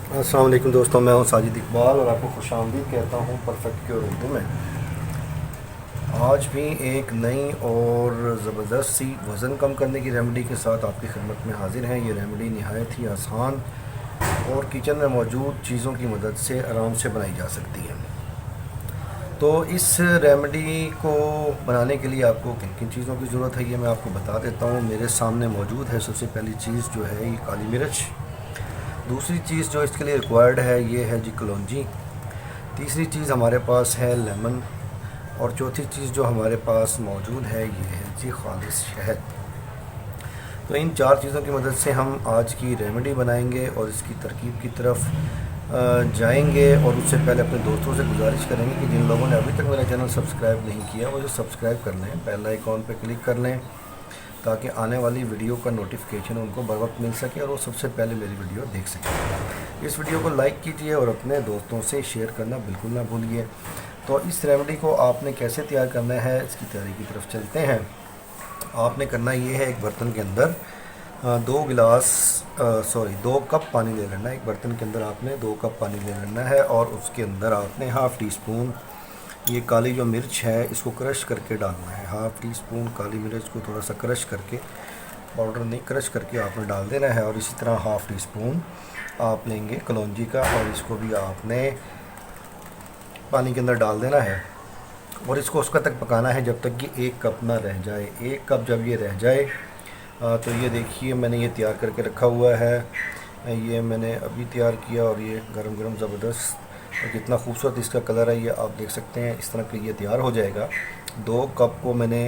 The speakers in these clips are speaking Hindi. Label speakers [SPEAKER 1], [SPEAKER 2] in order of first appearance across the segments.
[SPEAKER 1] अस्सलाम वालेकुम दोस्तों, मैं हूं साजिद इकबाल और आपको खुशामदीद कहता हूं परफेक्ट क्योर उर्दू में। आज भी एक नई और ज़बरदस्त सी वज़न कम करने की रेमेडी के साथ आपकी खिदमत में हाज़िर हैं। ये रेमेडी नहायत ही आसान और किचन में मौजूद चीज़ों की मदद से आराम से बनाई जा सकती है। तो इस रेमेडी को बनाने के लिए आपको किन किन चीज़ों की ज़रूरत है ये मैं आपको बता देता हूँ। मेरे सामने मौजूद है सबसे पहली चीज़ जो है ये काली मिर्च। दूसरी चीज़ जो इसके लिए रिक्वायर्ड है ये है जी कलौंजी। तीसरी चीज़ हमारे पास है लेमन। और चौथी चीज़ जो हमारे पास मौजूद है ये है जी खालिस शहद। तो इन चार चीज़ों की मदद से हम आज की रेमेडी बनाएंगे और इसकी तरकीब की तरफ जाएंगे। और उससे पहले अपने दोस्तों से गुजारिश करेंगे कि जिन लोगों ने अभी तक मेरा चैनल सब्सक्राइब नहीं किया वो जो सब्सक्राइब कर लें, बेल आइकॉन पर क्लिक कर लें ताकि आने वाली वीडियो का नोटिफिकेशन उनको बर वक्त मिल सके और वो सबसे पहले मेरी वीडियो देख सकें। इस वीडियो को लाइक कीजिए और अपने दोस्तों से शेयर करना बिल्कुल ना भूलिए। तो इस रेमेडी को आपने कैसे तैयार करना है इसकी तैयारी की तरफ चलते हैं। आपने करना ये है, एक बर्तन के अंदर 2 कप पानी ले लेना है। एक बर्तन के अंदर आपने 2 कप पानी ले लेना है और उसके अंदर आपने हाफ़ टी स्पून ये काली जो मिर्च है इसको क्रश करके डालना है। हाफ़ टी स्पून काली मिर्च को थोड़ा सा क्रश करके, पाउडर नहीं क्रश करके आपने डाल देना है। और इसी तरह हाफ़ टी स्पून आप लेंगे कलौंजी का और इसको भी आपने पानी के अंदर डाल देना है और इसको उसका तक पकाना है जब तक कि 1 कप ना रह जाए। 1 कप जब ये रह जाए तो ये देखिए मैंने ये तैयार करके रखा हुआ है। ये मैंने अभी तैयार किया और ये गरम गरम ज़बरदस्त और कितना खूबसूरत इसका कलर है ये आप देख सकते हैं। इस तरह का ये तैयार हो जाएगा। 2 कप को मैंने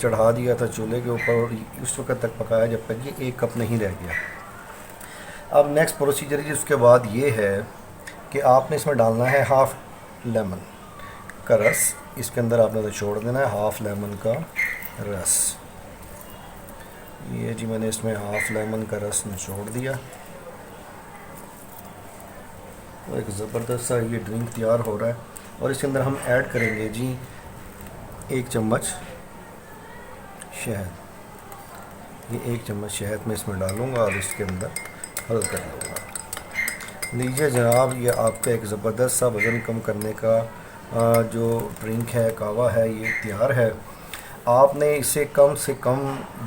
[SPEAKER 1] चढ़ा दिया था चूल्हे के ऊपर और उस वक्त तक पकाया जब तक कि 1 कप नहीं रह गया। अब नेक्स्ट प्रोसीजर जी उसके बाद ये है कि आपने इसमें डालना है हाफ़ लेमन का रस। इसके अंदर आपने तो छोड़ देना है हाफ़ लेमन का रस। ये जी मैंने इसमें हाफ़ लेमन का रस निचोड़ दिया और एक ज़बरदस्त सा ये ड्रिंक तैयार हो रहा है। और इसके अंदर हम ऐड करेंगे जी 1 चम्मच शहद। ये 1 चम्मच शहद मैं इसमें डालूँगा और इसके अंदर हल कर लूँगा। लीजिए जनाब, ये आपका एक ज़बरदस्त सा वज़न कम करने का जो ड्रिंक है, कावा है, ये तैयार है। आपने इसे कम से कम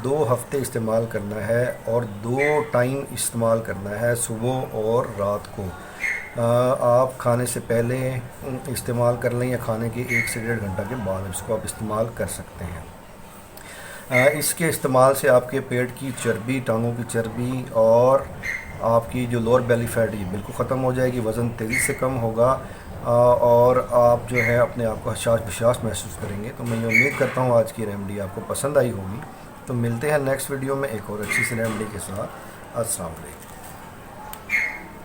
[SPEAKER 1] 2 हफ़्ते इस्तेमाल करना है और 2 टाइम इस्तेमाल करना है, सुबह और रात को। आप खाने से पहले इस्तेमाल कर लें या खाने के 1 से 1.5 घंटा के बाद इसको आप इस्तेमाल कर सकते हैं। इसके इस्तेमाल से आपके पेट की चर्बी, टांगों की चर्बी और आपकी जो लोअर बेली फैट ये बिल्कुल ख़त्म हो जाएगी। वज़न तेज़ी से कम होगा और आप जो है अपने आप को हसास विश्वास महसूस करेंगे। तो मैं ये उम्मीद करता हूँ आज की रेमेडी आपको पसंद आई होगी। तो मिलते हैं नेक्स्ट वीडियो में एक और अच्छी सी रेमेडी के साथ। अस्सलाम वालेकुम।